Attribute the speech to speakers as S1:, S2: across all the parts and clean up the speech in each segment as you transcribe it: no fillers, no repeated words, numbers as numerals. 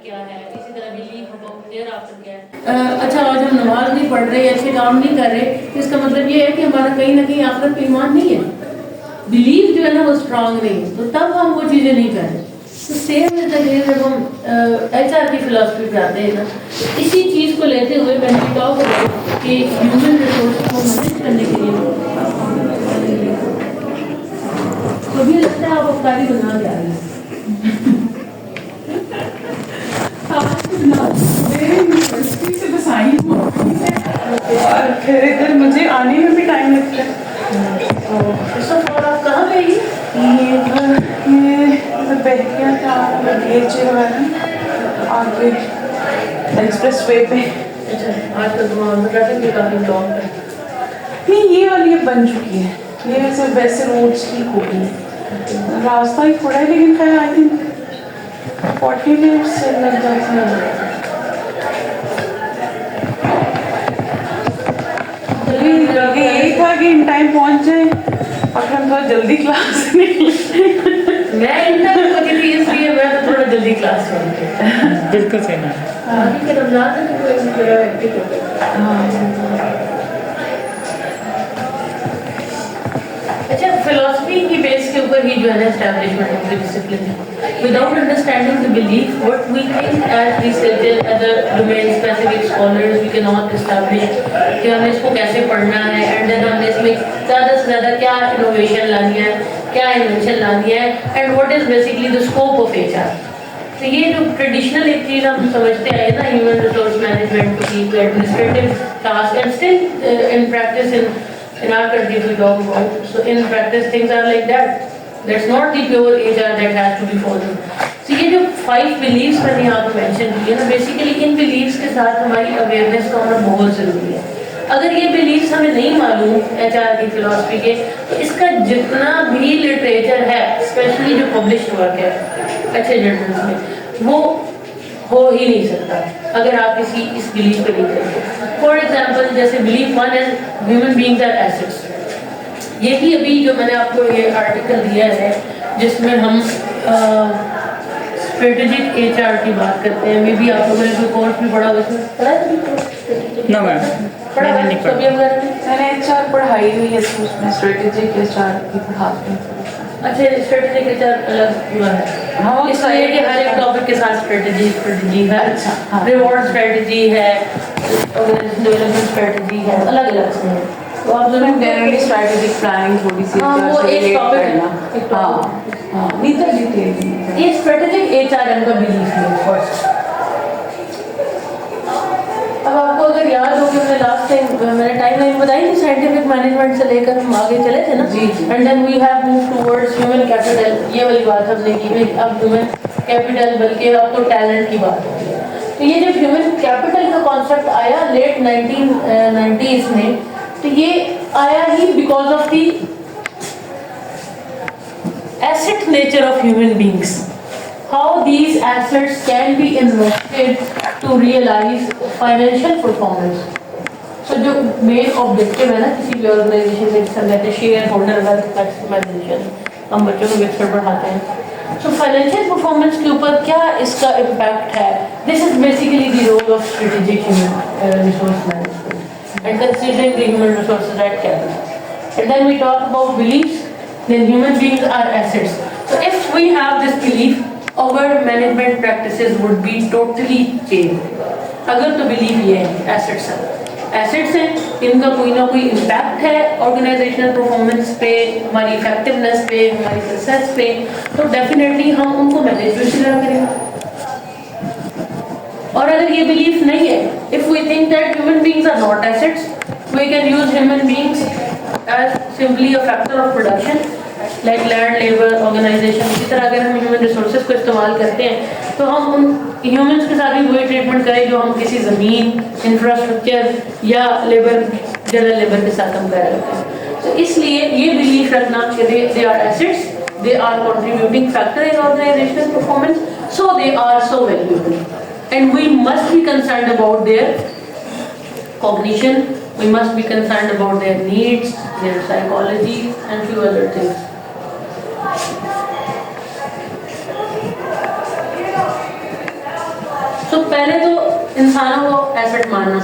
S1: کیا ہے, اسی طرح بلیف اباؤٹ دیئر آفٹر کیا ہے. اچھا آج ہم نماز نہیں پڑھ رہے, اچھے کام نہیں کر رہے, اس کا مطلب یہ ہے کہ ہمارا کہیں نہ کہیں آخرت پہ ایمان نہیں ہے, بلیف جو ہے نا وہ اسٹرانگ نہیں ہے, تو تب ہم وہ چیزیں نہیں کر رہے. تو سیم جب ہم ایچ آر کی فلاسفی پہ آتے ہیں نا, اسی چیز کو لیتے ہوئے میں نے کہا کہ ہیومن ریسورس کو مینیج کرنے کے لیے کبھی لگتا ہے آپ افطاری بنا کے آ رہے ہیں.
S2: یونیورسٹی سے بس آئی ہوں اور پھر ادھر مجھے آنے میں بھی ٹائم لگتا ہے.
S1: اور آپ کہاں گئی؟
S2: یہ بہتیاں تھا BHA وغیرہ آگے ایکسپریس وے پہ.
S1: آج کل ٹریفک بھی کافی بلاک ہے.
S2: نہیں یہ والی اب بن چکی ہے, یہ ویسے روڈس ٹھیک ہو گئی ہیں, راستہ ہی تھوڑا ہے لیکن خیر آئی تھنک 40 منٹس سے لگ جاتے ہیں. یہی تھا کہ ان ٹائم پہنچ جائیں اور پھر ہم تھوڑا جلدی کلاس سے نکلیں.
S1: میں ان ٹائم پہنچی تھی اس لیے میں تو تھوڑا جلدی کلاس سے نکلی.
S3: بالکل صحیح ہے.
S1: آگے کے رمضان ہے تو کوئی میرا ایکٹیو ہو گیا. اچھا فلاسفی کی بیس کے اوپر ہی جو ہے نا اسٹیبلشمنٹ آف دی ڈسپلن ہے. Without understanding the belief what we think as researcher as a domain specific scholars we can not establish کہ ہمیں اس کو کیسے پڑھنا ہے, اینڈ دین ہم نے اس میں زیادہ سے زیادہ کیا انوویشن لانی ہے, کیا انوینشن لانی ہے, and what is basically the scope of H R. تو یہ جو ٹریڈیشنل ایک چیز ہم سمجھتے آئے نا ہیومن ریسورس مینجمنٹ کی administrative task, and still in practice in our country we talk about, so in practice things are like that. That's not the pure HR that has to be followed. So یہ جو 5 beliefs میں نے یہاں پہ mention کی ہے نا, basically ان beliefs کے ساتھ ہماری awareness کا ہونا بہت ضروری ہے. اگر یہ beliefs ہمیں نہیں معلوم HR کی فلاسفی کے, تو اس کا جتنا بھی لٹریچر ہے اسپیشلی جو پبلشڈ ورک ہے اچھے جرنلز میں, وہ ہو ہی نہیں سکتا اگر آپ کسی اس بلیف پہ نہیں کرتے. فار ایگزامپل جیسے بلیف 1 ہے ہیومن بینگز آر ایسٹس. یہی ابھی جو میں نے آپ کو یہ آرٹیکل دیا ہے جس میں ہم اسٹریٹجک ایچ آر کی بات کرتے ہیں, مے بی آپ لوگوں نے کوئی کورس بھی پڑھا ہو, اس میں پڑھا ہے
S3: نہ میم
S1: پڑھا ہے سبھی وغیرہ
S2: میں نے HR پڑھائی ہوئی ہے, اس میں اسٹریٹجک HR کی پڑھاتے ہیں.
S1: اچھا اسٹریٹجک ایچ آر الگ ہوا ہے.
S2: ہاں
S1: اس لیے کہ ہر ایک ٹاپک کے ساتھ اسٹریٹجی ہے, ریوارڈ اسٹریٹجی ہے, آرگنائزیشن ڈیولپمنٹ اسٹریٹجی ہے, الگ الگ سے ہیں. تو آپ ضرور
S2: جنرلی اسٹریٹجک پلاننگ تھوڑی سی
S1: وہ ایک ٹاپک ہے.
S2: ہاں نہیں تو ڈیٹیل
S1: یہ اسٹریٹجک ایچ آر ایم کا بلیف ہے فرسٹ. اب آپ کو اگر یاد ہو کہ ہم نے لاسٹ ٹائم میں نے ٹائم لائن بتائی تھی سائنٹیفک مینجمنٹ سے لے کر ہم آگے چلے تھے نا, and then we have move towards human capital. یہ والی بات ہم نے کی, اب ہیومن کیپٹل بلکہ اب تو ٹیلنٹ کی بات ہوتی ہے. تو یہ جب ہیومن کیپٹل کا کانسیپٹ آیا لیٹ 1990s میں, تو یہ آیا ہی because of the east nature of human beings. How these assets can be invested to realize financial performance. So جو main objective ہے نا کسی بھی آرگنائزیشن میں, جس سے کہتے ہیں شیئر ہولڈر ویلتھ میکسیمائزیشن, ہم بچوں کو ویبسائٹ پڑھاتے ہیں. So financial performance کے اوپر کیا اس کا امپیکٹ ہے, this is basically the role of strategic human resource management and considering the human resources at capital. And then we talk about beliefs, then human beings are assets. So if we have this belief, our management practices would be totally changed. اگر تو belief یہ ہے assets ہیں, assets ہیں ان کا کوئی نہ کوئی امپیکٹ ہے آرگنائزیشنل پرفارمنس پہ, ہماری افیکٹونیس پہ, ہماری سکسیس پہ, تو ڈیفینیٹلی ہم ان کو مینیج اسی طرح کریں گے. اور اگر یہ بلیف نہیں ہے, if we think that human beings are not assets, we can use human beings as simply a factor of production like land, labor, organization. اسی طرح اگر ہم ہیومن ریسورسز کو استعمال کرتے ہیں تو ہم ان ہیومنس کے ساتھ بھی وہی ٹریٹمنٹ کریں جو ہم کسی زمین, انفراسٹرکچر یا لیبر, جنرل لیبر کے ساتھ ہم کر رہے ہوتے ہیں. تو اس لیے یہ بلیف رکھنا کہ they are assets, they are contributing factor in organizational performance, so they are so valuable and we must be concerned about their cognition, we must be concerned about their needs, their psychology and few other things. سو پہلے تو انسانوں کو asset ماننا,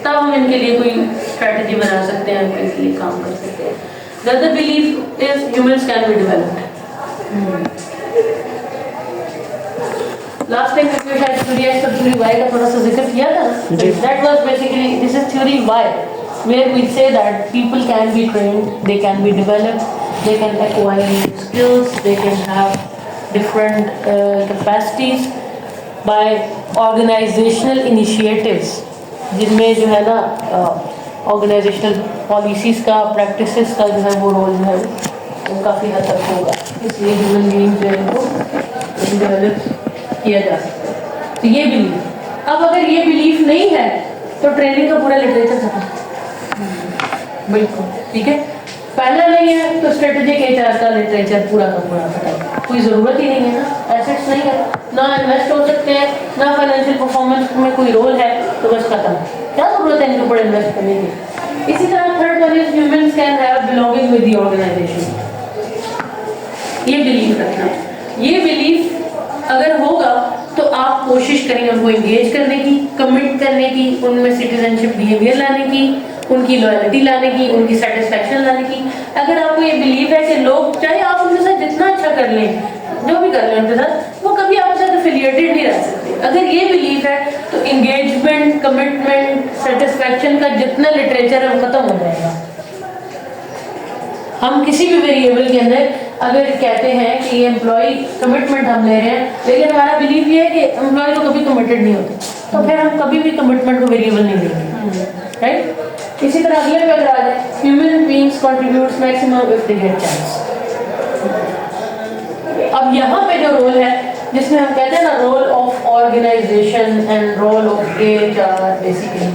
S1: تب ہم ان کے لیے کوئی اسٹریٹجی بنا سکتے ہیں, ان کے لیے کام کر سکتے ہیں. The other belief is humans can be developed. Last time میں شاید تھیوری ایس پر تھیوری وائی کا تھوڑا سا ذکر کیا تھا. That was basically this is theory Y where we say that people can be trained, they can be developed, they can acquire new skills, they can have different capacities by organizational initiatives جن میں جو ہے نا organizational policies کا, practices کا جو ہے وہ رول جو ہے وہ کافی حد تک ہوگا. اس لیے ہیومن بینگ جو ہے ان کو ڈیولپ کیا جا سکتا ہے. تو یہ بلیف, اب اگر یہ بلیف نہیں ہے تو ٹریننگ کا پورا لٹریچر ختم. بالکل ٹھیک ہے, پہلا نہیں ہے تو اسٹریٹجک ایچ آر کا لٹریچر پورا کا پورا ختم. کوئی ضرورت ہی نہیں ہے نا, ایسٹس نہیں ہے, نہ انویسٹ ہو سکتے ہیں, نہ فائنینشیل پرفارمنس میں کوئی رول ہے, تو بس ختم. کیا ضرورت ہے ان کے اوپر انویسٹ کرنے کی. اسی طرح third one is humans can have belonging with the organization. یہ بلیف رکھنا, یہ بلیف اگر ہوگا تو آپ کوشش کریں گے ان کو انگیج کرنے کی, کمٹ کرنے کی, ان میں سٹیزن شپ بیہیویئر لانے کی, ان کی لویلٹی لانے کی, ان کی سیٹسفیکشن لانے کی. اگر آپ کو یہ بلیف ہے کہ لوگ چاہے آپ ان کے ساتھ جتنا اچھا کر لیں, جو بھی کر لیں ان کے ساتھ, وہ کبھی آپ کے ساتھ افیلیٹڈ نہیں رہ سکتے. اگر یہ بلیف ہے تو انگیجمنٹ, کمٹمنٹ, سیٹسفیکشن کا جتنا لٹریچر ہے وہ ختم ہو جائے گا. ہم کسی بھی ویریبل کے اندر اگر کہتے ہیں کہ یہ امپلائی کمٹمنٹ ہم لے رہے ہیں, لیکن ہمارا بلیف یہ ہے کہ امپلائی تو کبھی کمٹڈ نہیں ہوتے, تو پھر ہم کبھی بھی کمٹمنٹ کو ویریبل نہیں دیں گے, رائٹ. اسی طرح اگلے پہ اگر آ جائے, human beings contributes maximum if they get chance. اب یہاں پہ جو رول ہے جس میں ہم کہتے ہیں نا role of organization and role of H R, basically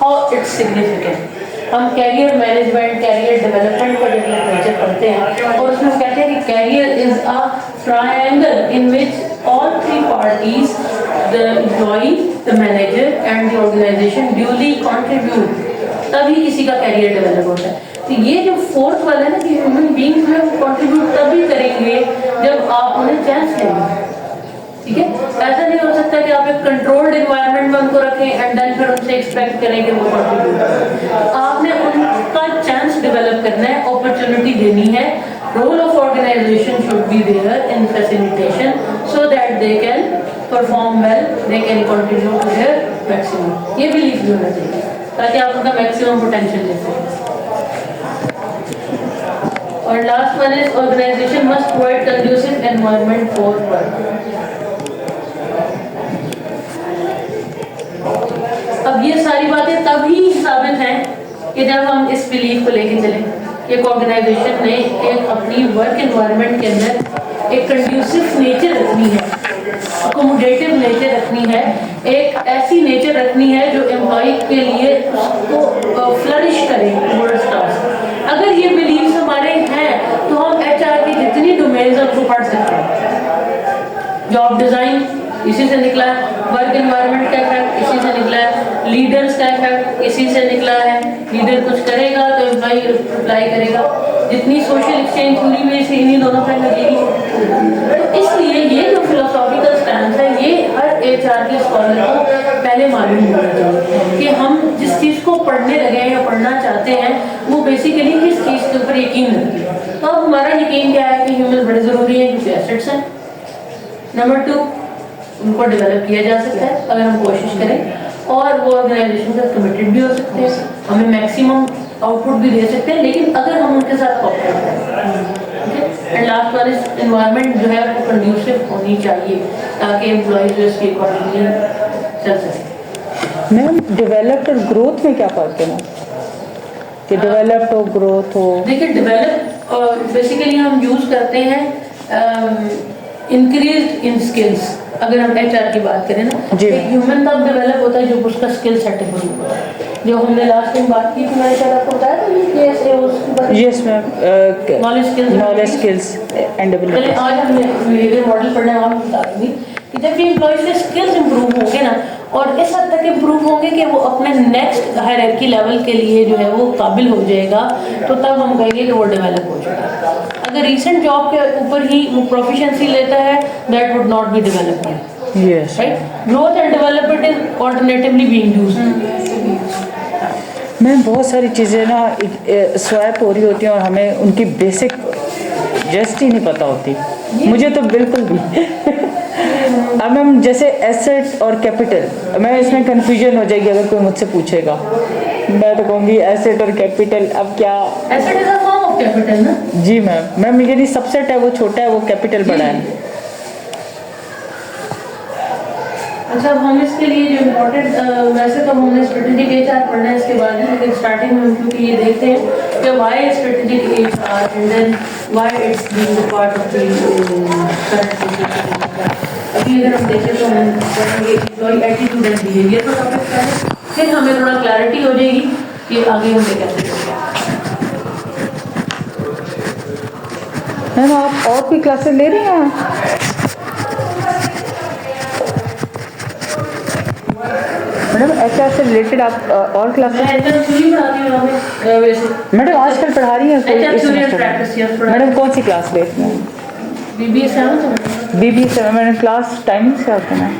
S1: how it's significant. ہم کیریئر مینجمنٹ, کیریئر ڈیولپمنٹ کا جب لٹریچر پڑھتے ہیں اور اس میں ہم کہتے ہیں کہ career is a triangle in which all three parties, the employee, the manager and the organization duly contribute, تبھی کسی کا کیریئر ڈیولپ ہوتا ہے. تو یہ جو فورتھ والا ہے نا کہ ہیومن بینگز میں کنٹریبیوٹ تبھی کریں گے جب آپ انہیں چانس دیں گے. ٹھیک ہے, ایسا نہیں ہو سکتا کہ آپ ایک کنٹرولڈ انوائرمنٹ میں ان کو رکھیں اینڈ دین پھر ان سے ایکسپیکٹ کریں کہ وہ کنٹریبیوٹ کریں. آپ نے ان کا چانس ڈیولپ کرنا ہے, اپرچونٹی دینی ہے. Role of organization should be there in facilitation so that they can perform well, they can contribute to their maximum. یہ belief بھی ہونا چاہیے تاکہ آپ ان کا maximum potential لے سکیں. اور last one is organization must provide conducive environment for work. اب یہ ساری باتیں تبھی ثابت ہیں کہ جب ہم اس بلیف کو لے کے چلیں. ایک آرگنائزیشن نے ایک اپنی ورک انوائرمنٹ کے اندر ایک کنڈیوسو نیچر رکھنی ہے, اکوموڈیٹو نیچر رکھنی ہے, ایک ایسی نیچر رکھنی ہے جو امپلائی کے لیے اس کو فلرش کرے ورڈ سٹارز. اگر یہ بلیفز ہمارے ہیں تو ہم ایچ آر کی جتنی ڈومینز ہیں اس کو پڑھ سکتے ہیں. جاب ڈیزائن اسی سے نکلا ہے, ورک انوائرمنٹ کا افیکٹ اسی سے نکلا ہے, لیڈرز کا افیکٹ اسی سے نکلا ہے. لیڈر کچھ کرے گا تو امپلائی اپلائی کرے گا. جتنی سوشل ایکسچینج پوری میں سے انہیں دونوں پہ لگے گی. اس لیے یہ جو فلاسافیکل اسٹینڈ ہے یہ ہر ایچ آر کے اسکالر کو پہلے معلوم ہونا چاہیے کہ ہم جس چیز کو پڑھنے لگے ہیں یا پڑھنا چاہتے ہیں وہ بیسیکلی کس چیز کے اوپر یقین رکھتی ہے. تو اب ہمارا یقین کیا ہے کہ ہیومن بڑے ضروری ہیں کیونکہ ایسٹس ہیں. نمبر 2, ان کو ڈیولپ کیا جا سکتا ہے اگر ہم کوشش کریں, اور وہ آرگنائزیشن سے کمیٹڈ بھی ہو سکتے ہیں, ہمیں میکسیمم آؤٹ پٹ بھی دے سکتے ہیں, لیکن اگر ہم ان کے ساتھ کوآپریٹ کریں. And last one is environment جو ہے وہ کنڈیوسو ہونی چاہیے تاکہ امپلائیز جو اس کی اکارڈنگلی چل سکے.
S3: میم ڈیولپڈ اور گروتھ میں کیا فرق ہے نا کہ ڈیولپڈ ہو گروتھ ہو؟
S1: دیکھیے ڈیولپ بیسیکلی ہم یوز کرتے ہیں انکریزڈ ان اسکلس. اگر ہم ایچ آر کی بات کریں نا, ایک ہیومن تب ڈیولپ ہوتا ہے جب اس کا اسکل سیٹ امپروو ہوتا ہے. جو ہم نے لاسٹ ٹائم بات کی تھی میں نے شاید آپ کو بتایا تھا
S3: یس میم, نالج اسکلس اینڈ ایبلٹی.
S1: آج ہم نے بیہیویئر ماڈل پڑھنا ہے, آپ بتا دیں گی کہ جب یہ امپلائیز کے اسکلس امپروو ہوں گے نا, اور اس حد تک امپروو ہوں گے کہ وہ اپنے نیکسٹ ہائرارکی لیول کے لیے جو ہے وہ قابل ہو جائے گا, تو تب ہم کہیں گے کہ وہ ڈیولپ ہو چکا ہے. اگر ریسنٹ جاب کے اوپر ہی وہ پروفیشنسی لیتا ہے, that would not be development.
S3: Yes.
S1: right? Growth and development is alternatively being used.
S3: Ma'am بہت ساری چیزیں نا سوائپ ہو رہی ہوتی ہیں اور ہمیں ان کی بیسک جسٹ ہی نہیں پتہ ہوتی. مجھے تو بالکل بھی. اب میم جیسے ایسٹ اور کیپٹل, میں اس میں کنفیوژن ہو جائے گی اگر کوئی مجھ سے پوچھے گا. میں تو کہوں گی ایسٹ اور کیپٹل اب کیا.
S1: Asset is a form of capital, نا.
S3: جی میم یعنی سب سیٹ ہے وہ چھوٹا ہے, وہ کیپٹل بڑا ہے.
S1: اچھا, اب ہم اس کے لیے جو امپورٹنٹ, ویسے تو ہم نے اسٹریٹجک ایچ آر پڑھنا ہے اس کے بعد, لیکن اسٹارٹنگ میں ہم کیونکہ یہ دیکھتے ہیں کہ why strategic H R and then why it's being part of the current. ابھی اگر ہم دیکھیں تو ہم پڑھیں گے امپلائی ایٹیٹیوڈ اینڈ بیہیویئر پر ٹاپک کا ہے, پھر ہمیں تھوڑا کلیئرٹی ہو جائے گی کہ آگے ہمیں کیسے کرنا ہے.
S3: میم آپ اور کوئی کلاسز لے رہی ہیں؟ میڈم ایچ آر سے ریلیٹڈ آپ اور کلاسز؟ میڈم آج کل پڑھا رہی ہیں میڈم کون سی کلاس لے رہی ہیں؟
S1: B B A 7
S3: B B سے. میڈم کلاس ٹائمنگ کیا ہوتے ہیں؟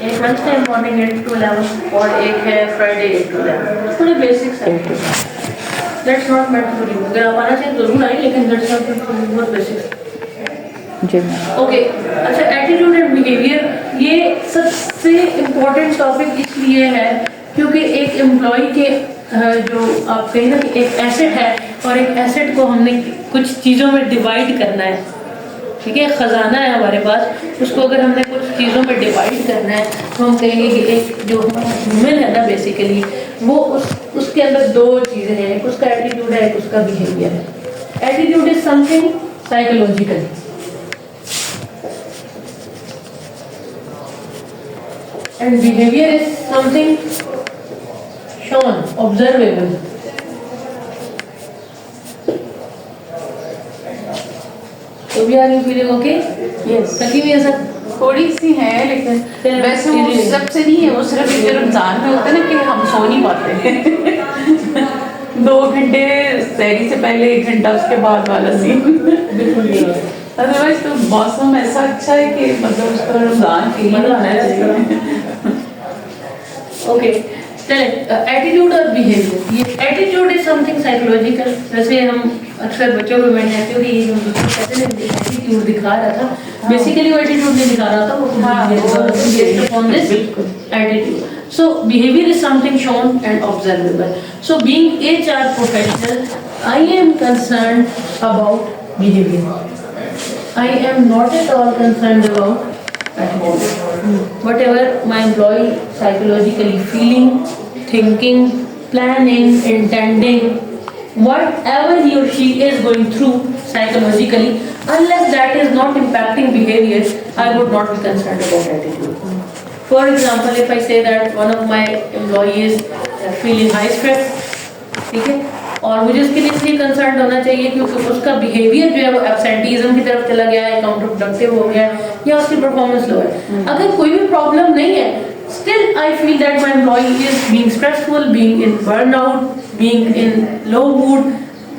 S1: ایک لنچ ٹائم مارننگ 8 to 11 اور ایک ہے فرائیڈے 8 to 11. تھوڑے بیسکس ہیں. That's not meant for you. اگر آپ آنا چاہیں ضرور آئیں, لیکن that's not meant for you. بہت بیسکس.
S3: جی میم.
S1: اوکے. اچھا, ایٹیٹیوڈ اینڈ بیہیویئر یہ سب سے امپورٹنٹ ٹاپک اس لیے ہے کیونکہ ایک امپلائی کے جو آپ کہیں نا کہ ایک ایسٹ ہے, اور ایک ایسٹ کو ہم نے کچھ چیزوں میں ڈیوائڈ کرنا ہے. ٹھیک ہے, خزانہ ہے ہمارے پاس, اس کو اگر ہم نے کچھ چیزوں میں ڈیوائڈ کرنا ہے تو ہم کہیں گے کہ ایک جو ہیومن ہے نا بیسیکلی وہ اس کے اندر دو چیزیں ہیں, ایک اس کا ایٹیٹیوڈ ہے, ایک اس کا بیہیویئر ہے. Attitude is some thing psychological, and behavior is something shown, observable. So we are you feeling okay?
S2: Yes.
S1: تھکی ہوئی ہے سر؟
S2: تھوڑی سی ہے, لیکن ویسے وہ سب سے نہیں ہے, وہ صرف ایک رمضان میں ہوتا ہے نا کہ ہم سو نہیں پاتے ہیں. 2 گھنٹے سحری سے پہلے, 1 گھنٹہ اس کے بعد والا سین. ادروائز تو موسم ایسا اچھا ہے کہ مطلب اس کا رمضان فیلنگ آنا چاہیے.
S1: اوکے, چلیں. ایٹیٹیوڈ اور بیہیویئر, یہ attitude is some thing psychological. ویسے ہم اکثر بچوں کو میں کہتی ہوں کہ یہ جو کہتے ہیں ایٹیٹیوڈ دکھا رہا تھا, بیسیکلی وہ ایٹیٹیوڈ نہیں دکھا رہا تھا, وہ attitude. So behavior is something shown and observable. So being HR professional, I am concerned about behavior. I am not at all concerned about attitude. Whatever my employee psychologically feeling, thinking, planning, intending, whatever he or she is going through psychologically, unless that is not impacting behavior, I would not be concerned about attitude. For example, if I say that one of my employees is feeling high stress, ٹھیک ہے, اور مجھے اس کے لیے اس لیے concern ہونا چاہیے کیونکہ اس کا بیہیویئر جو ہے وہ ایبسینٹیزم کی طرف چلا گیا ہے, کاؤنٹر پروڈکٹیو ہو گیا ہے, یا اس کی پرفارمنس لو ہے. اگر کوئی بھی پرابلم نہیں ہے, still I feel that my employee is being stressful, being in burnout, being in low mood,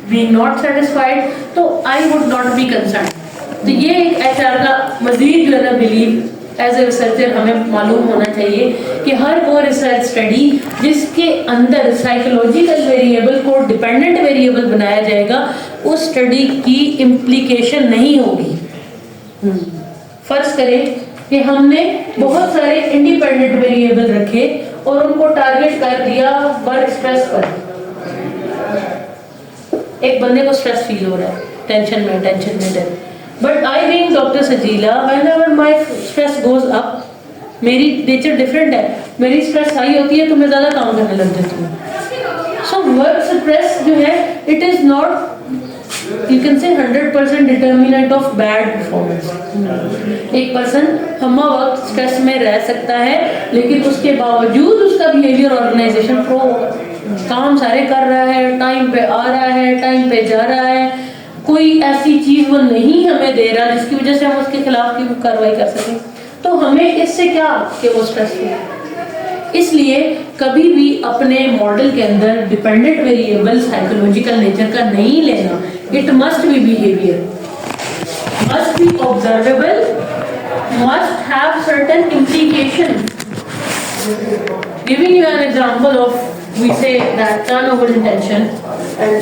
S1: being not satisfied, تو I would not be concerned. تو یہ ایک HR کا مزید جو ہے نا بلیو ایز اے ریسرچر ہمیں معلوم ہونا چاہیے کہ ہر وہ ریسرچ اسٹڈی جس کے اندر سائیکولوجیکل ویریبل کو ڈپینڈنٹ ویریبل بنایا جائے گا, اس اسٹڈی کی امپلیکیشن نہیں ہوگی. فرض کریں کہ ہم نے بہت سارے انڈیپینڈنٹ ویریبل رکھے اور ان کو ٹارگیٹ کر دیا ورک اسٹریس پر. ایک بندے کو اسٹریس فیل ہو رہا ہے, ٹینشن میں But I being Dr. Sajila, whenever my stress goes up, میری نیچر ڈفرینٹ ہے, میری اسٹریس ہائی ہوتی ہے تو میں زیادہ کام کرنے لگ جاتی ہوں. سو ورک اسٹریس جو ہے it is not you can say 100% determinant of bad performance. ایک پرسن ہمہ وقت اسٹریس میں رہ سکتا ہے لیکن اس کے باوجود اس کا بیہیویئر آرگنائزیشن پرو, کام سارے کر رہا ہے, ٹائم پہ آ رہا ہے, ٹائم پہ جا رہا ہے, کوئی ایسی چیز وہ نہیں ہمیں دے رہا جس کی وجہ سے ہم اس کے خلاف کی کارروائی کر سکیں. تو ہمیں اس سے کیا کہ وہ اسٹریس ہے. اس لیے کبھی بھی اپنے ماڈل کے اندر ڈپینڈنٹ ویریبل سائیکولوجیکل نیچر کا نہیں لینا. It must be behaviour, must be observable must have certain implications. Giving you an example of, we say that turnover intention, and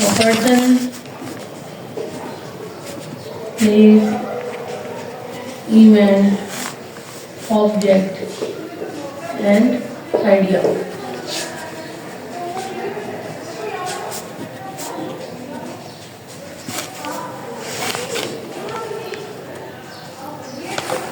S1: a person place, event, object and idea.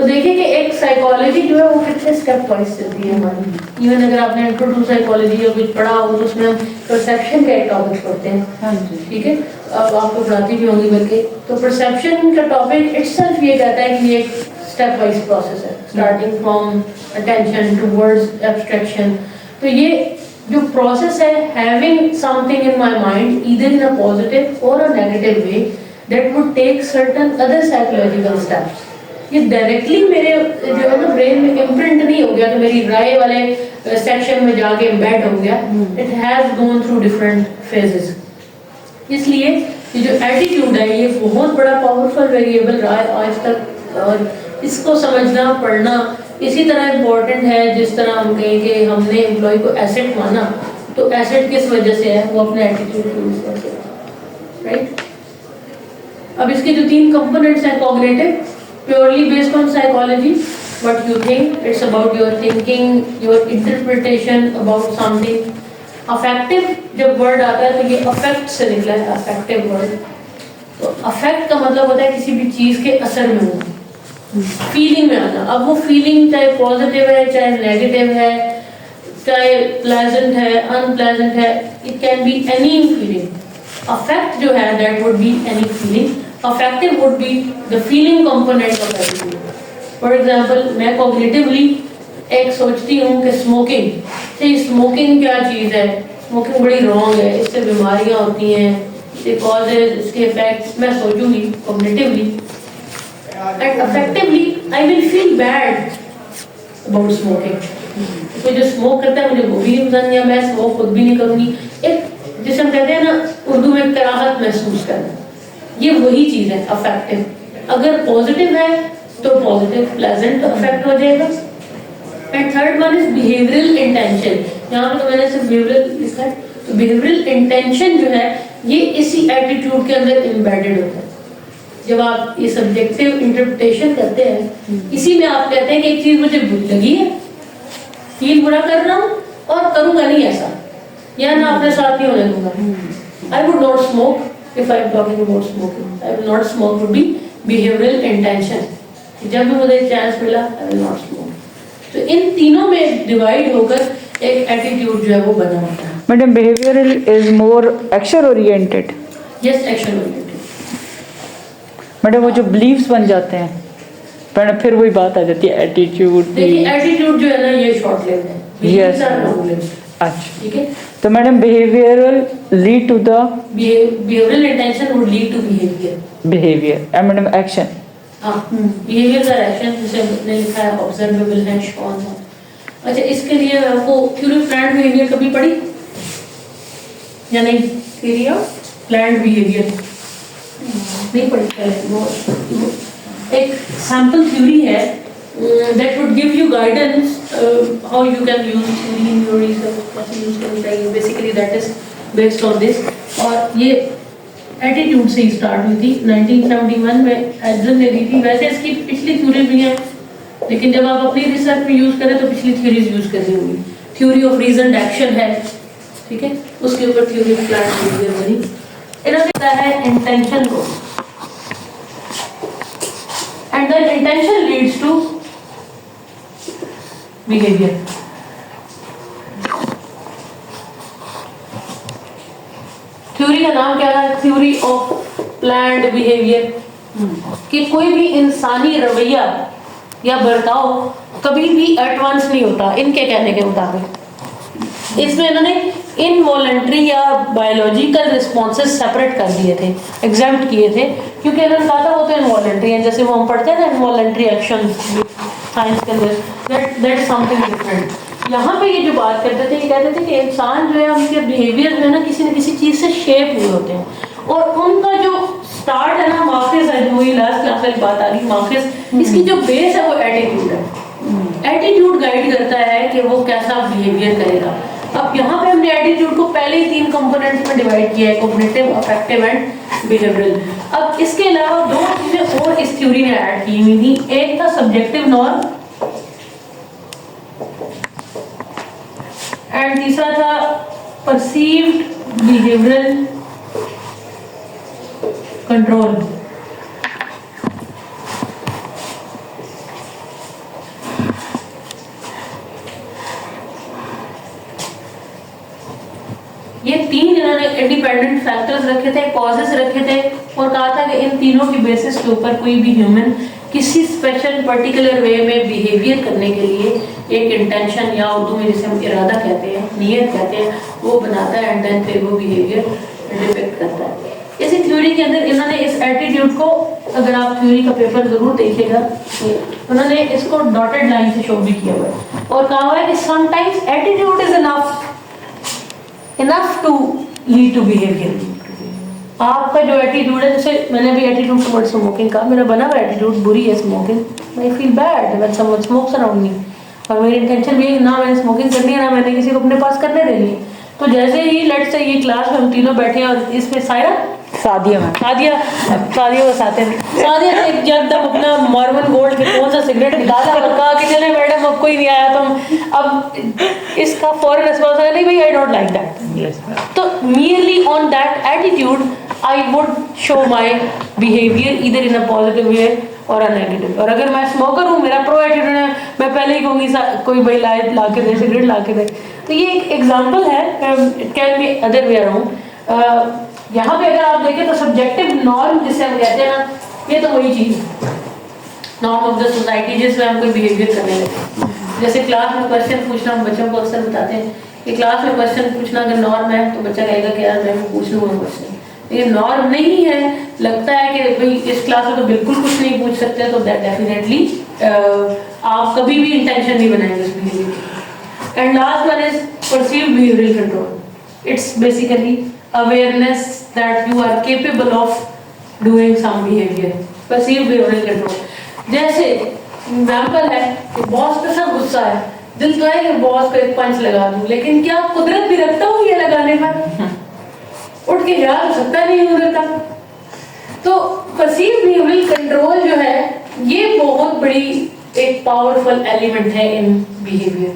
S1: تو دیکھیں کہ ایک psychology جو ہے وہ کتنے اسٹیپ وائز چلتی ہے ہماری. ایون اگر آپ نے انٹرو ٹو سائیکالوجی یا کچھ پڑھا ہو تو اس میں ہم پرسیپشن کا ایک ٹاپک پڑھتے ہیں.
S2: ہاں جی
S1: ٹھیک ہے, اب آپ کو پڑھاتی بھی ہوں گی بلکہ. تو پرسیپشن کا ٹاپک اٹ سیلف یہ کہتا ہے کہ یہ ایک اسٹیپ وائز پروسیس ہے, starting from attention to words abstraction. تو یہ جو پروسیس ہے, having something in my mind either in a positive or a negative way that would take certain other psychological steps. یہ directly میرے جو ہے نا برین میں امپرنٹ نہیں ہو گیا کہ میری رائے والے سیکشن میں جا کے امبیڈ ہو گیا. It has gone through different phases. اس لیے یہ جو ایٹیٹیوڈ ہے یہ بہت بڑا پاورفل ویریبل رہا ہے آج تک, اور اس کو سمجھنا پڑھنا اسی طرح امپورٹنٹ ہے جس طرح ہم کہیں کہ ہم نے امپلائی کو ایسٹ مانا تو ایسٹ کس وجہ سے ہے, وہ اپنے ایٹیٹیوڈ کی وجہ سے, رائٹ. اب اس کے جو 3 کمپوننٹس ہیں, cognitive purely based on psychology, what you think, it's about your thinking, your interpretation about something. Affective جب word آتا ہے تو یہ affect سے نکلا ہے, affective word. تو affect کا مطلب ہوتا ہے کسی بھی چیز کے اثر میں ہونا, feeling میں آنا. اب وہ feeling چاہے positive ہے چاہے negative ہے چاہے pleasant ہے unpleasant ہے, it can be any feeling. Affect جو ہے that would be any feeling. Affective would be the feeling component of attitude. For example, میں cognitively ایک سوچتی ہوں کہ smoking کیا چیز ہے, smoking بڑی wrong ہے, اس سے بیماریاں ہوتی ہیں, اس کے causes, اس کے effects, میں سوچوں گی cognitively. And affectively, I will feel bad about smoking. کوئی جو smoke کرتا ہے مجھے وہ بھی نہیں پسند, یا میں smoke خود بھی نہیں کروں گی. ایک جسے ہم کہتے ہیں نا اردو میں کراہت محسوس کرنا, یہ وہی چیز ہے افیکٹو. اگر پازیٹیو ہے تو پازیٹیو پلیزنٹ افیکٹ ہو جائے گا. And third one is behavioural intention. یہاں پہ تو میں نے صرف بیہیورل لکھا ہے, تو بیہیورل انٹینشن جو ہے یہ اسی ایٹیٹیوڈ کے اندر امبیڈڈ ہوتا ہے. جب آپ یہ سبجیکٹیو انٹرپریٹیشن کرتے ہیں, اسی میں آپ کہتے ہیں کہ ایک چیز مجھے لگی ہے, فیل برا کر رہا ہوں اور کروں گا نہیں ایسا, یا نہ اپنے ساتھ نہیں ہونے دوں گا. I would not smoke. If I am talking about smoking, I will not smoke would be behavioral intention. جب بھی مجھے چانس ملا I will not smoke. تو ان تینوں میں ڈیوائڈ ہو کر ایک ایٹیٹیوڈ جو ہے وہ بنا ہوتا ہے.
S3: Madam behavioral is more action oriented.
S1: Yes, action oriented.
S3: Madam وہ جو beliefs بن جاتے ہیں پھر وہی بات آ جاتی ہے ایٹیٹیوڈ.
S1: دیکھیے ایٹیٹیوڈ جو ہے نا یہ شارٹ لیوڈ ہے.
S3: Yes. اچھا ٹھیک ہے. تو madam behavioral lead to the
S1: behavioral intention would lead to behavior.
S3: behavior and madam action.
S1: ہاں behaviors are action, جسے نے لکھا ہے observable ہے, shown ہے. اچھا اس کے لیے آپ کو theory of planned behavior کبھی پڑھی یا نہیں؟ theory of planned behavior نہیں پڑھی. وہ ایک سیمپل تھیوری ہے that would give you guidance how you can use theory in your research, کیسے یوز کرنا چاہیے. basically that is based on this. اور یہ ایٹیٹیوڈ سے ہی اسٹارٹ ہوئی تھی 1971 میں ایڈزن نے دی تھی. ویسے اس کی پچھلی تھیوری بھی ہیں لیکن جب آپ اپنی ریسرچ میں یوز کریں تو پچھلی تھیوریز یوز کرنی ہوگی. تھیوری آف ریزنڈ ایکشن ہے, ٹھیک ہے, اس کے اوپر تھیوری آف پلانڈ بیہیویئر بنی. انہوں نے کہا ہے انٹینشن کو, and then intention leads to behaviour. Theory کا نام کیا ہے؟ Theory of planned behaviour. کہ کوئی بھی انسانی رویہ یا برتاؤ کبھی بھی ایٹ ونس نہیں ہوتا ان کے کہنے کے مطابق. اس میں انہوں نے انوالنٹری یا بایولوجیکل رسپانسز سیپریٹ کر دیے تھے, ایگزامپٹ کیے تھے, کیونکہ انہوں نے کہا تھا وہ تو انوالنٹری ہیں, جیسے وہ ہم پڑھتے ہیں نا انوالنٹری ایکشن سائنس کے اندر, that is something different. یہاں پہ یہ جو بات کرتے تھے, یہ کہتے تھے کہ انسان جو ہے ان کے بیہیویئر جو ہے نا کسی نہ کسی چیز سے شیپ ہوئے ہوتے ہیں, اور ان کا جو اسٹارٹ ہے نا ماخذ ہے, جو وہی لاسٹ کلاس والی بات آ رہی ماخذ, اس کی جو بیس ہے وہ ایٹیٹیوڈ ہے. ایٹیٹیوڈ گائیڈ کرتا ہے کہ وہ کیسا بیہیویئر کرے گا. اب یہاں پہ ہم نے ایٹیٹیوڈ کو پہلے ہی 3 کمپوننٹس میں ڈیوائڈ کیا ہے, کوگنیٹو, افیکٹو اینڈ بیہیویئرل. اب اس کے علاوہ 2 چیزیں اور اس تھیوری نے ایڈ کی ہوئی تھی. ایک تھا سبجیکٹو نارم اینڈ تیسرا تھا پرسیوڈ بیہیویئرل کنٹرول. 3 انہوں نے انڈیپینڈنٹ فیکٹرز رکھے تھے, کازز رکھے تھے, اور کہا تھا کہ ان تینوں کی بیسس کے اوپر کوئی بھی ہیومن کسی اسپیشل پرٹیکولر وے میں بیہیویئر کرنے کے لیے ایک انٹینشن, یا اردو میں جسے ہم ارادہ کہتے ہیں, نیت کہتے ہیں, وہ بناتا ہے اینڈ دین پھر وہ بیہیویئر ڈپکٹ کرتا ہے. اسی تھیوری کے اندر انہوں نے اس ایٹیٹیوڈ کو, اگر آپ تھیوری کا پیپر ضرور دیکھیے گا, انہوں نے اس کو ڈاٹڈ لائن سے شو بھی کیا ہوا ہے اور کہا ہوا ہے کہ some times attitude is enough to lead to behavior. آپ کا جو ایٹیٹیوڈ ہے, جیسے میں نے بھی ایٹیٹیوڈ ٹورڈ اسموکنگ کا, میرا بنا ہوا ایٹیٹیوڈ بری ہے smoking, I feel bad when someone smokes around me, اور میری انٹینشن بھی ہے نہ میں نے اسموکنگ کرنی ہے نہ میں نے کسی کو اپنے پاس کرنے دینی ہے. تو جیسے ہی لیٹ سے یہ کلاس میں ہم تینوں بیٹھے ہیں اور اس میں سائرہ
S3: سعدیہ میں
S1: سعدیہ بس آتے ہیں, سعدیہ نے ایک جگ دم اپنا مارمن گولڈ کے کون سا سگریٹ نکالا اور کہا کہ چلے میڈم اب کوئی نہیں آیا تو اب اس کا فوراً ریسپانس ہے نہیں بھائی آئی ڈونٹ لائک دیٹ. تو merely on that attitude I would show my behaviour either in a positive way اور نیگیٹو. اور اگر میں اسموکر ہوں, میرا پرو ایٹیٹیوڈ ہے, میں پہلے ہی کہوں گی کوئی بھائی لا کے دے, سگریٹ لا کے دے. تو یہ ایک ایگزامپل ہے, it can be other way around. یہاں پہ اگر آپ دیکھیں تو سبجیکٹو نارم جسے ہم کہتے ہیں نا, یہ تو وہی چیز ہے, نارم آف دا سوسائٹی جس میں ہم کوئی بیہیویئر کرنے لگے. جیسے کلاس میں کوشچن پوچھنا, ہم بچوں کو اکثر بتاتے ہیں کہ کلاس میں کوشچن پوچھنا اگر نارم ہے تو بچہ کہے گا کہ یار میں پوچھ لوں گا کوشچن, لیکن نارم نہیں ہے, لگتا ہے کہ بھائی اس کلاس میں تو بالکل کچھ نہیں پوچھ سکتے, تو دیٹ ڈیفینیٹلی آپ کبھی بھی انٹینشن نہیں بنائیں گے اس بیہیویئر کی. And last one is perceived behavioural control. It's basically awareness that you are capable of doing some behavior. perceived behavioral control. جیسے ایگزامپل ہے کہ باس کا سب غصہ ہے, دل تو ہے کہ باس کو ایک پنچ لگا دوں, لیکن کیا قدرت بھی رکھتا ہوں یہ لگانے پر, اٹھ کے جا تو سکتا نہیں ادھر تک. تو perceived behavioral control جو ہے یہ بہت بڑی ایک پاورفل ایلیمنٹ ہے ان بیہیویئر.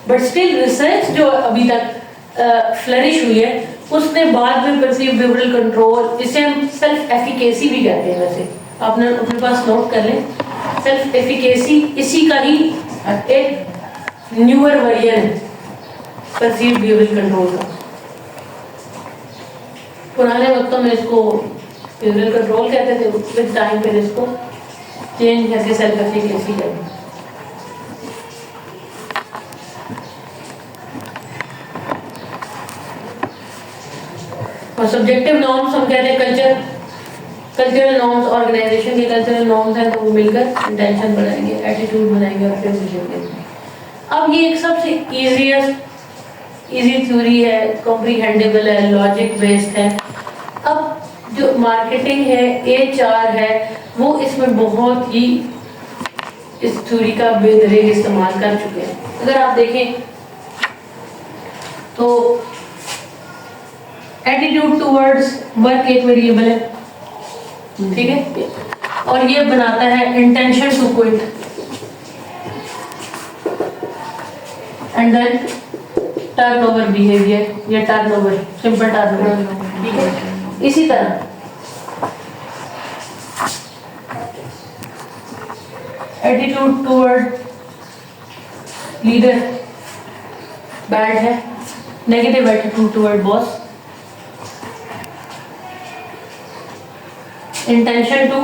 S1: بٹ اسٹل ریسرچ جو ابھی تک فلرش ہوئی ہے اس نے بعد میں پرسیو بیہیویئرل کنٹرول, جسے ہم سیلف ایفیکیسی بھی کہتے ہیں, ویسے آپ نے اپنے پاس نوٹ کر لیں, سیلف ایفیکیسی اسی کا ہی ایک نیور ورژن ہے پرسیو بیہیویئرل کنٹرول کا. پرانے وقتوں میں اس کو بیہیویئرل کنٹرول کہتے تھے, ود ٹائم پھر اس کو چینج کر کے سیلف ایفیکیسی کہتے ہیں. اور سبجیکٹو نارمس ہم کہتے ہیں کلچرل نارمس, آرگنائزیشن کے کلچرل نارمس ہیں تو وہ مل کر انٹینشن بنائیں گے, ایٹیٹیوڈ بنائیں گے اور پھر بیہیویئر. اب یہ ایک سب سے ایزی تھیوری ہے, کمپریہینڈیبل ہے, لاجک بیسڈ ہے. اب جو مارکیٹنگ ہے, HR ہے, وہ اس میں بہت ہی اس تھیوری کا بے دریغ استعمال کر چکے ہیں. اگر آپ دیکھیں تو ایٹیٹیوڈ ٹورڈز ورک ایک ویریبل ہے, ٹھیک ہے, اور یہ بناتا ہے intention to quit, and then turnover behaviour یا turnover, simple turnover, ٹھیک ہے. اسی طرح ایٹیٹیوڈ ٹورڈ لیڈر بیڈ ہے, negative attitude toward boss, intention to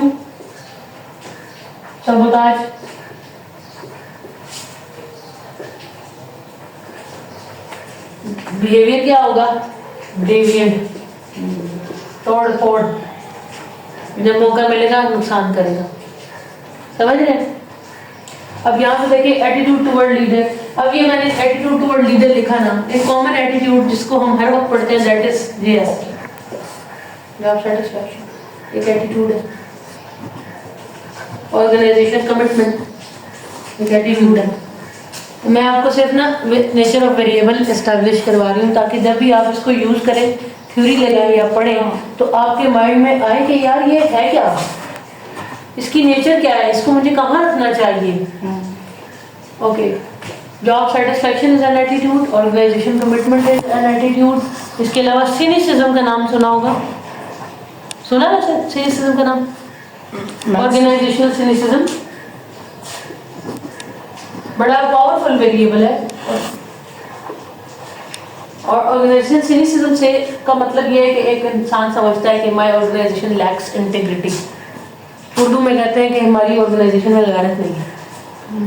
S1: sabotage, behavior کیا ہوگا, deviant, توڑ پھوڑ, جب موقع ملے گا نقصان کرے گا. سمجھ رہے ہیں؟ اب یہاں سے دیکھیں ایٹیٹیوڈ ٹورڈ لیڈر. اب یہ میں نے ایٹیٹیوڈ ٹورڈ لیڈر لکھا نا, ایک کامن ایٹیٹیوڈ جس کو ہم ہر وقت پڑھتے ہیں, that is JS, job satisfaction, ایک ایٹیٹیوڈ ہے. آرگنائزیشن کمٹمنٹ ایک ایٹیٹیوڈ ہے. میں آپ کو صرف نا نیچر آف ویریبل اسٹیبلش کروا رہی ہوں تاکہ جب بھی آپ اس کو یوز کریں, تھیوری لگائیں یا پڑھیں, تو آپ کے مائنڈ میں آئے کہ یار یہ ہے کیا, اس کی نیچر کیا ہے, اس کو مجھے کہاں رکھنا چاہیے. Okay, job satisfaction is an attitude, organisation commitment is an attitude. اس کے علاوہ سینیسزم کا نام سنا ہوگا, سنا نا سینیسزم کا نام, آرگنائزیشنل سینیسزم بڑا پاورفل ویریبل ہے. اور آرگنائزیشن سینیسزم سے کا مطلب یہ ہے کہ ایک انسان سمجھتا ہے کہ مائی آرگنائزیشن لیکس انٹیگریٹی. اردو میں کہتے ہیں کہ ہماری آرگنائزیشن میں غیرت نہیں ہے.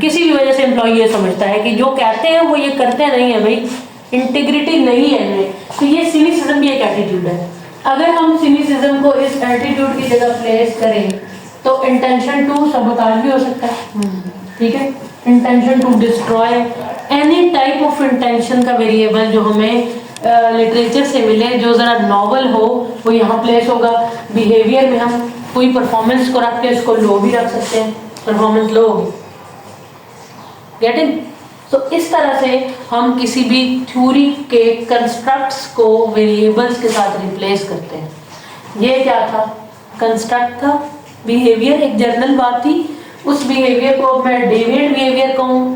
S1: کسی بھی وجہ سے امپلائی یہ سمجھتا ہے کہ جو کہتے ہیں وہ یہ کرتے نہیں ہیں بھائی, انٹیگریٹی نہیں ہے ان میں. تو یہ سینیسزم بھی ایک ایٹیٹیوڈ ہے. اگر ہم سینیسزم کو اس ایٹیٹیوڈ کی جگہ پلیس کریں تو انٹینشن ٹو سبوتاج بھی ہو سکتا ہے. ٹھیک ہے, intention to destroy, any type of intention کا ویریبل جو ہمیں لٹریچر سے ملے جو ذرا ناول ہو وہ یہاں پلیس ہوگا. بیہیویئر میں ہم کوئی پرفارمنس کو رکھ کے اس کو لو بھی رکھ سکتے ہیں, پرفارمنس لو ہوگی. گیٹنگ؟ تو اس طرح سے ہم کسی بھی تھیوری کے کنسٹرکٹس کو ویریبلس کے ساتھ ریپلیس کرتے ہیں. یہ کیا تھا؟ کنسٹرکٹ تھا. بیہیویئر ایک جنرل بات تھی. اس بیہیویئر کو میں ڈیویئنٹ بیہیویئر کہوں,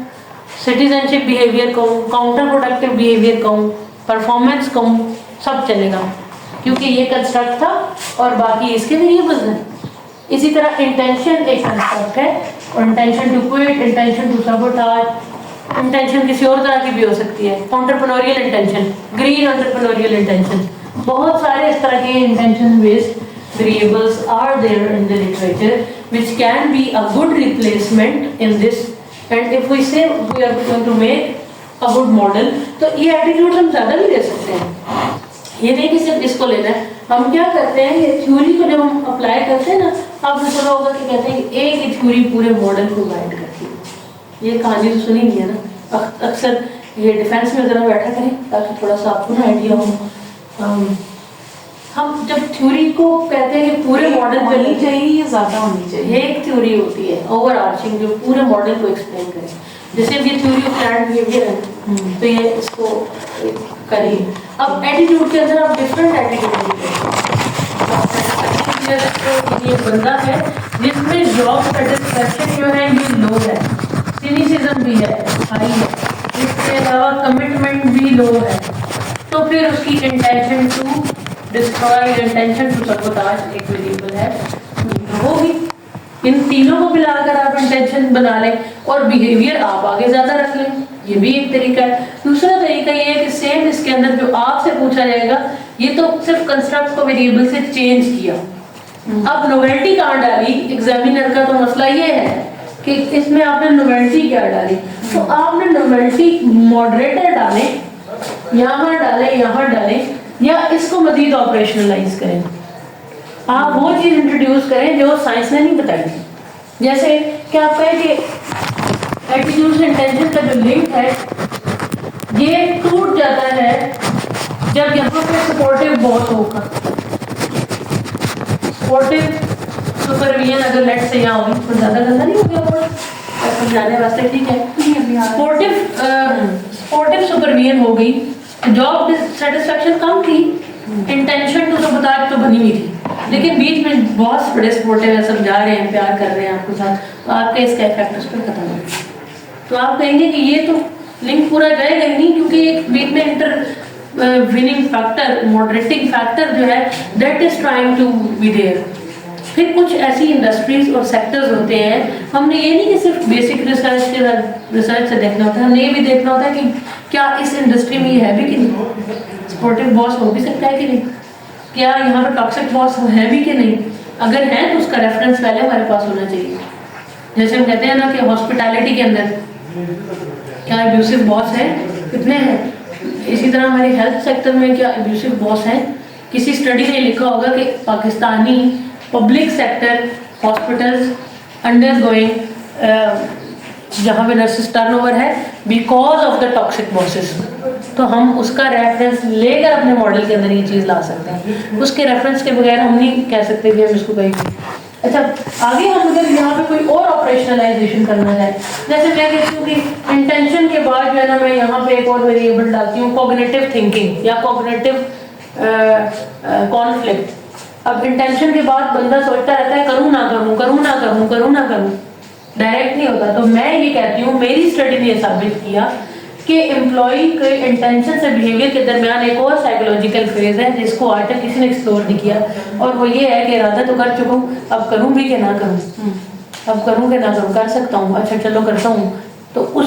S1: سٹیزن شپ بیہیویئر کہوں, کاؤنٹر پروڈکٹیو بیہیویئر کہوں, پرفارمنس کہوں, سب چلے گا کیونکہ یہ کنسٹرکٹ تھا اور باقی اس کے ویریبلز ہیں. اسی طرح انٹینشن ایک کنسٹرکٹ ہے, اور intention to quit, intention to sabotage, intention کسی اور طرح کی بھی ہو سکتی ہے. Entrepreneurial intention, green entrepreneurial intention, بہت سارے اس طرح کے intention based variables are there in the literature which can be a good replacement in this. And if we say we are going to make a good model, تو یہ attitude ہم زیادہ بھی دے سکتے ہیں. یہ نہیں کہ صرف اس کو لینا ہے. ہم کیا کرتے ہیں, یہ تھیوری کو جب ہم اپلائی کرتے ہیں نا, آپ نے سنا ہوگا کہ کہتے ہیں کہ ایک ہی تھیوری پورے ماڈل کو گائڈ کرتی ہے. یہ کہانی تو سنی نہیں ہے نا. اکثر یہ ڈیفینس میں ذرا بیٹھا کریں تاکہ تھوڑا سا آپ کو نا آئیڈیا ہو. ہم جب تھیوری کو کہتے ہیں کہ پورے ماڈل
S2: ہونی چاہیے یا زیادہ ہونی چاہیے,
S1: یہ ایک تھیوری ہوتی ہے اوور آرچنگ جو پورے ماڈل کو ایکسپلین کرے. جیسے یہ تھیوری آف پلانٹ بیہیویئر ہے تو یہ اس کو کریے. اب ایٹیٹیوڈ کے اندر آپ ڈفرینٹ ایٹیٹیوڈ یہ بندہ ہے جس میں جاب سیٹسفیکشن جو ہے یہ لو ہے, سینیسزم بھی ہے, ہائی ہے, اس کے علاوہ کمٹمنٹ بھی لو ہے. تو پھر اس کی intention to destroy, intention to sabotage ایک ویریبل ہے ہوگی. ان تینوں کو ملا کر آپ انٹینشن بنا لیں اور بیہیویئر آپ آگے زیادہ رکھ لیں, یہ بھی ایک طریقہ ہے. دوسرا طریقہ یہ ہے کہ سیم اس کے اندر جو آپ سے پوچھا جائے گا یہ تو صرف کنسٹرکٹ کو ویریبل سے چینج کیا, اب نویلٹی کہاں ڈالی. ایگزامینر کا تو مسئلہ یہ ہے کہ اس میں آپ نے نویلٹی کیا ڈالی, تو آپ نے نویلٹی ماڈریٹر ڈالیں, یہاں ڈالیں, یہاں ڈالیں, یا اس کو مزید آپریشنلائز کریں. آپ وہ چیز انٹروڈیوس کریں جو سائنس نے نہیں بتائی تھی. جیسے کہ آپ کہیں کہ ایٹیٹیوڈ سے انٹینشن کا جو لنک ہے یہ ٹوٹ جاتا ہے جب یہاں پہ سپورٹیو بہت ہوگا. سپورٹیو سپرویژن اگر لیٹ سے یہاں ہوگی تو زیادہ گندا نہیں ہوگا بورڈ سمجھانے واسطے, ٹھیک ہے. سپورٹیو سپرویژن ہو گئی, جاب سیٹسفیکشن کم تھی, انٹینشن ٹو سبوٹاج تو بنی ہوئی تھی, لیکن بیچ میں بہت بڑے سپورٹیو ہیں, سمجھا رہے ہیں, پیار کر رہے ہیں آپ کے ساتھ, تو آپ کا اس کا افیکٹ اس پر ختم ہو گیا. تو آپ کہیں گے کہ یہ تو لنک پورا جائے گا ہی نہیں, کیونکہ ایک بیچ میں intervening factor, moderating factor جو ہے that is trying to be there. پھر کچھ ایسی انڈسٹریز اور سیکٹرز ہوتے ہیں, ہم نے یہ نہیں کہ صرف بیسک ریسرچ سے دیکھنا ہوتا ہے, ہم نے یہ بھی دیکھنا ہوتا ہے کہ کیا اس انڈسٹری میں یہ ہے بھی کہ نہیں, سپورٹیو باس ہو بھی سکتا ہے کہ نہیں, کیا یہاں پہ ٹاکسک باس ہے بھی کہ نہیں. اگر ہے تو اس کا ریفرنس پہلے ہمارے پاس ہونا چاہیے. جیسے ہم کہتے ہیں نا کہ ہاسپٹیلٹی کے اندر کیا ابیوسو باس ہے, کتنے ہیں. اسی طرح ہمارے ہیلتھ سیکٹر میں کیا ابیوسو باس ہیں. کسی اسٹڈی میں لکھا ہوگا کہ Pakistani public sector hospitals under going جہاں پہ نرسز ٹرن اوور ہے because of the toxic bosses. تو ہم اس کا ریفرنس لے کر اپنے ماڈل کے اندر یہ چیز لا سکتے ہیں. اس کے ریفرنس کے بغیر ہم نہیں کہہ سکتے کہ ہم اس کو کہیں گے. اچھا آگے ہم اگر یہاں پہ کوئی اور آپریشنلائزیشن کرنا ہے, جیسے میں کہتی ہوں کہ انٹینشن کے بعد جو ہے نا میں یہاں پہ ایک اور ویریبل ڈالتی ہوں کوگنیٹیو تھنکنگ یا کوگنیٹیو کانفلکٹ. اب انٹینشن کے بعد بندہ سوچتا رہتا ہے کروں نہ کروں, کروں نہ کروں, کروں نہ کروں, ڈائریکٹ نہیں ہوتا. تو میں یہ کہتی ہوں, میری اسٹڈی نے یہ ثابت کیا کہ امپلائی کے انٹینشن سے بیہیویئر کے درمیان ایک اور سائیکولوجیکل فیز ہے جس کو آج تک کسی نے ایکسپلور نہیں کیا, اور وہ یہ ہے کہ ارادہ تو کر چکا ہوں, اب کروں بھی کہ نہ کروں, اب کروں کہ نہ کروں, کر سکتا ہوں, اچھا چلو کرتا ہوں. تو اس